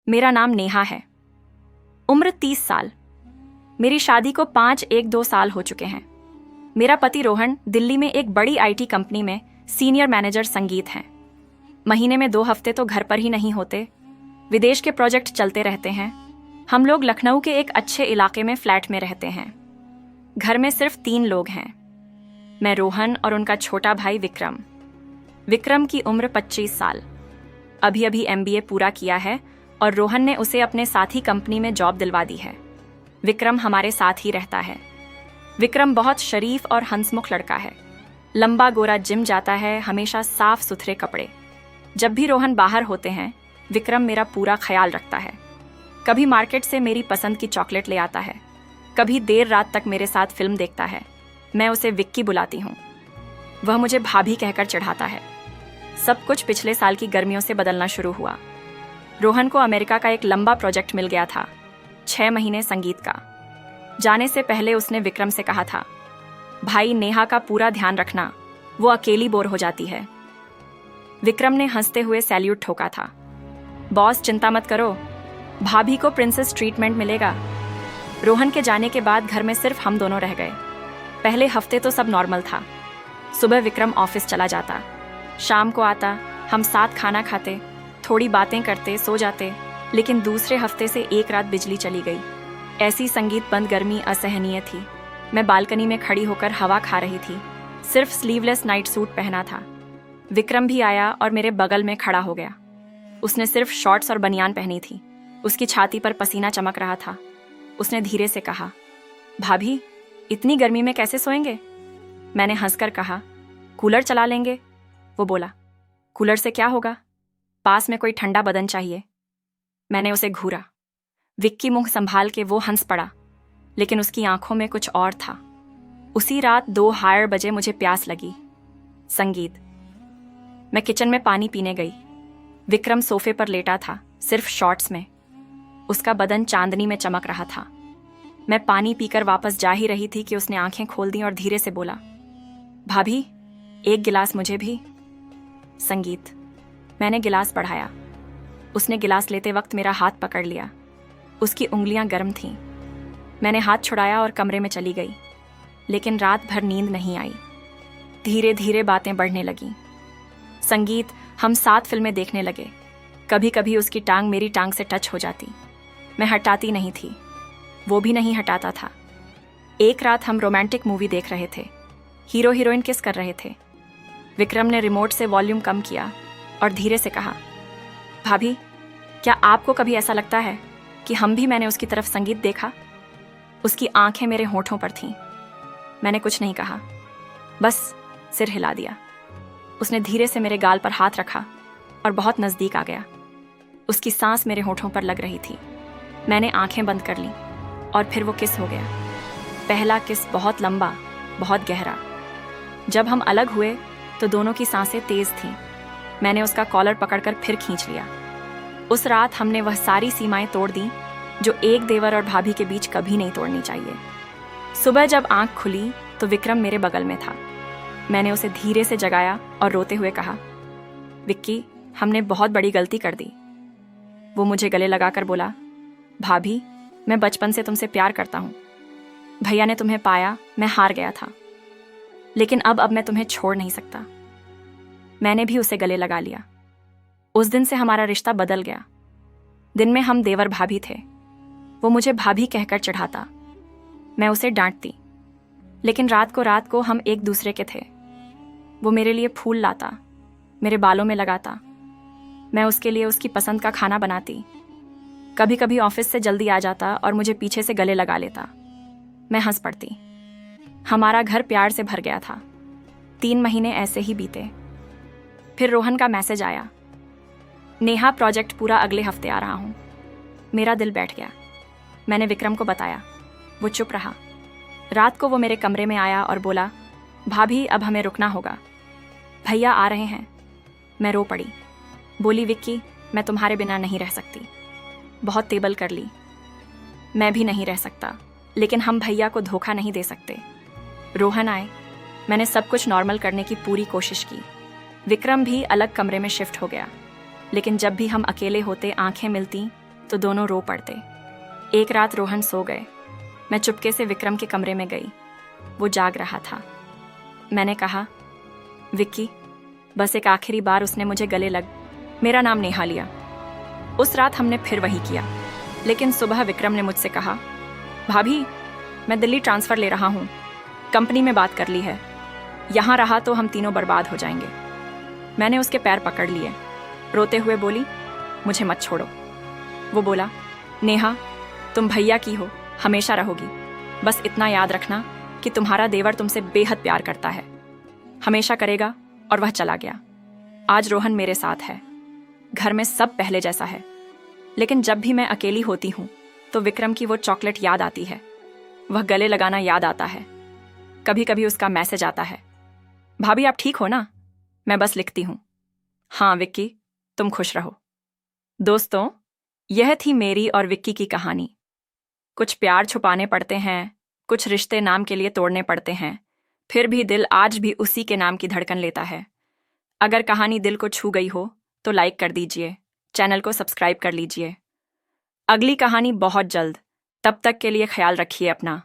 मेरा नाम नेहा है। उम्र 30 साल। मेरी शादी को 5-1-2 साल हो चुके हैं। मेरा पति रोहन दिल्ली में एक बड़ी आईटी कंपनी में सीनियर मैनेजर संगीत हैं। महीने में 2 हफ्ते तो घर पर ही नहीं होते। विदेश के प्रोजेक्ट चलते रहते हैं। हम लोग लखनऊ के एक अच्छे इलाके में फ्लैट में रहते हैं। घर में सिर्फ 3 लोग हैं, मैं, रोहन और उनका छोटा भाई विक्रम। विक्रम की उम्र 25 साल। अभी अभी MBA पूरा किया है और रोहन ने उसे अपने साथी कंपनी में जॉब दिलवा दी है। विक्रम हमारे साथ ही रहता है। विक्रम बहुत शरीफ और हंसमुख लड़का है। लंबा गोरा, जिम जाता है, हमेशा साफ सुथरे कपड़े। जब भी रोहन बाहर होते हैं, विक्रम मेरा पूरा ख्याल रखता है। कभी मार्केट से मेरी पसंद की चॉकलेट ले आता है, कभी देर रात तक मेरे साथ फिल्म देखता है। मैं उसे विक्की बुलाती हूँ, वह मुझे भाभी कहकर चिढ़ाता है। सब कुछ पिछले साल की गर्मियों से बदलना शुरू हुआ। रोहन को अमेरिका का एक लंबा प्रोजेक्ट मिल गया था, 6 महीने संगीत का। जाने से पहले उसने विक्रम से कहा था, भाई नेहा का पूरा ध्यान रखना, वो अकेली बोर हो जाती है। विक्रम ने हंसते हुए सैल्यूट ठोका था। बॉस चिंता मत करो, भाभी को प्रिंसेस ट्रीटमेंट मिलेगा। रोहन के जाने के बाद घर में सिर्फ हम दोनों रह गए। पहले हफ्ते तो सब नॉर्मल था। सुबह विक्रम ऑफिस चला जाता, शाम को आता, हम साथ खाना खाते, थोड़ी बातें करते, सो जाते। लेकिन दूसरे हफ्ते से एक रात बिजली चली गई। ऐसी संगीत बंद गर्मी असहनीय थी। मैं बालकनी में खड़ी होकर हवा खा रही थी, सिर्फ स्लीवलेस नाइट सूट पहना था। विक्रम भी आया और मेरे बगल में खड़ा हो गया। उसने सिर्फ शॉर्ट्स और बनियान पहनी थी। उसकी छाती पर पसीना चमक रहा था। उसने धीरे से कहा, भाभी इतनी गर्मी में कैसे सोएंगे? मैंने हंसकर कहा, कूलर चला लेंगे। वो बोला, कूलर से क्या होगा, पास में कोई ठंडा बदन चाहिए। मैंने उसे घूरा। विक्की मुंह संभाल के वो हंस पड़ा, लेकिन उसकी आंखों में कुछ और था। उसी रात 2 हायर बजे मुझे प्यास लगी। संगीत। मैं किचन में पानी पीने गई। विक्रम सोफे पर लेटा था, सिर्फ शॉर्ट्स में। उसका बदन चांदनी में चमक रहा था। मैं पानी पीकर वापस जा ही रही थी कि उसने आंखें खोल दी और धीरे से बोला, भाभी एक गिलास मुझे भी। संगीत। मैंने गिलास बढ़ाया। उसने गिलास लेते वक्त मेरा हाथ पकड़ लिया। उसकी उंगलियां गर्म थीं। मैंने हाथ छुड़ाया और कमरे में चली गई। लेकिन रात भर नींद नहीं आई। धीरे धीरे बातें बढ़ने लगीं। संगीत। हम साथ फिल्में देखने लगे। कभी कभी उसकी टांग मेरी टांग से टच हो जाती। मैं हटाती नहीं थी, वो भी नहीं हटाता था। एक रात हम रोमांटिक मूवी देख रहे थे। हीरो हीरोइन किस कर रहे थे। विक्रम ने रिमोट से वॉल्यूम कम किया और धीरे से कहा, भाभी क्या आपको कभी ऐसा लगता है कि हम भी? मैंने उसकी तरफ संगीत देखा। उसकी आंखें मेरे होठों पर थीं। मैंने कुछ नहीं कहा, बस सिर हिला दिया। उसने धीरे से मेरे गाल पर हाथ रखा और बहुत नज़दीक आ गया। उसकी सांस मेरे होठों पर लग रही थी। मैंने आंखें बंद कर लीं और फिर वो किस हो गया। पहला किस बहुत लंबा, बहुत गहरा। जब हम अलग हुए तो दोनों की सांसें तेज थीं। मैंने उसका कॉलर पकड़कर फिर खींच लिया। उस रात हमने वह सारी सीमाएं तोड़ दी जो एक देवर और भाभी के बीच कभी नहीं तोड़नी चाहिए। सुबह जब आंख खुली तो विक्रम मेरे बगल में था। मैंने उसे धीरे से जगाया और रोते हुए कहा, विक्की हमने बहुत बड़ी गलती कर दी। वो मुझे गले लगाकर बोला, भाभी मैं बचपन से तुमसे प्यार करता हूँ। भैया ने तुम्हें पाया, मैं हार गया था, लेकिन अब मैं तुम्हें छोड़ नहीं सकता। मैंने भी उसे गले लगा लिया। उस दिन से हमारा रिश्ता बदल गया। दिन में हम देवर भाभी थे। वो मुझे भाभी कहकर चिढ़ाता, मैं उसे डांटती। लेकिन रात को हम एक दूसरे के थे। वो मेरे लिए फूल लाता, मेरे बालों में लगाता। मैं उसके लिए उसकी पसंद का खाना बनाती। कभी कभी ऑफिस से जल्दी आ जाता और मुझे पीछे से गले लगा लेता। मैं हंस पड़ती। हमारा घर प्यार से भर गया था। 3 महीने ऐसे ही बीते। फिर रोहन का मैसेज आया, नेहा प्रोजेक्ट पूरा अगले हफ्ते आ रहा हूँ। मेरा दिल बैठ गया। मैंने विक्रम को बताया। वो चुप रहा। रात को वो मेरे कमरे में आया और बोला, भाभी अब हमें रुकना होगा, भैया आ रहे हैं। मैं रो पड़ी। बोली, विक्की मैं तुम्हारे बिना नहीं रह सकती। बहुत तेबल कर ली। मैं भी नहीं रह सकता, लेकिन हम भैया को धोखा नहीं दे सकते। रोहन आए। मैंने सब कुछ नॉर्मल करने की पूरी कोशिश की। विक्रम भी अलग कमरे में शिफ्ट हो गया। लेकिन जब भी हम अकेले होते, आंखें मिलती तो दोनों रो पड़ते। एक रात रोहन सो गए। मैं चुपके से विक्रम के कमरे में गई। वो जाग रहा था। मैंने कहा, विक्की। बस एक आखिरी बार उसने मुझे गले लग मेरा नाम नेहा लिया। उस रात हमने फिर वही किया। लेकिन सुबह विक्रम ने मुझसे कहा, भाभी, मैं दिल्ली ट्रांसफ़र ले रहा हूँ। कंपनी में बात कर ली है। यहाँ रहा तो हम तीनों बर्बाद हो जाएंगे। मैंने उसके पैर पकड़ लिए। रोते हुए बोली, मुझे मत छोड़ो। वो बोला, नेहा, तुम भैया की हो, हमेशा रहोगी। बस इतना याद रखना कि तुम्हारा देवर तुमसे बेहद प्यार करता है, हमेशा करेगा। और वह चला गया। आज रोहन मेरे साथ है। घर में सब पहले जैसा है। लेकिन जब भी मैं अकेली होती हूँ तो विक्रम की वो चॉकलेट याद आती है। वह गले लगाना याद आता है। कभी कभी उसका मैसेज आता है, भाभी आप ठीक हो ना? मैं बस लिखती हूँ, हाँ विक्की, तुम खुश रहो। दोस्तों, यह थी मेरी और विक्की की कहानी। कुछ प्यार छुपाने पड़ते हैं, कुछ रिश्ते नाम के लिए तोड़ने पड़ते हैं, फिर भी दिल आज भी उसी के नाम की धड़कन लेता है। अगर कहानी दिल को छू गई हो तो लाइक कर दीजिए, चैनल को सब्सक्राइब कर लीजिए। अगली कहानी बहुत जल्द। तब तक के लिए ख्याल रखिए अपना।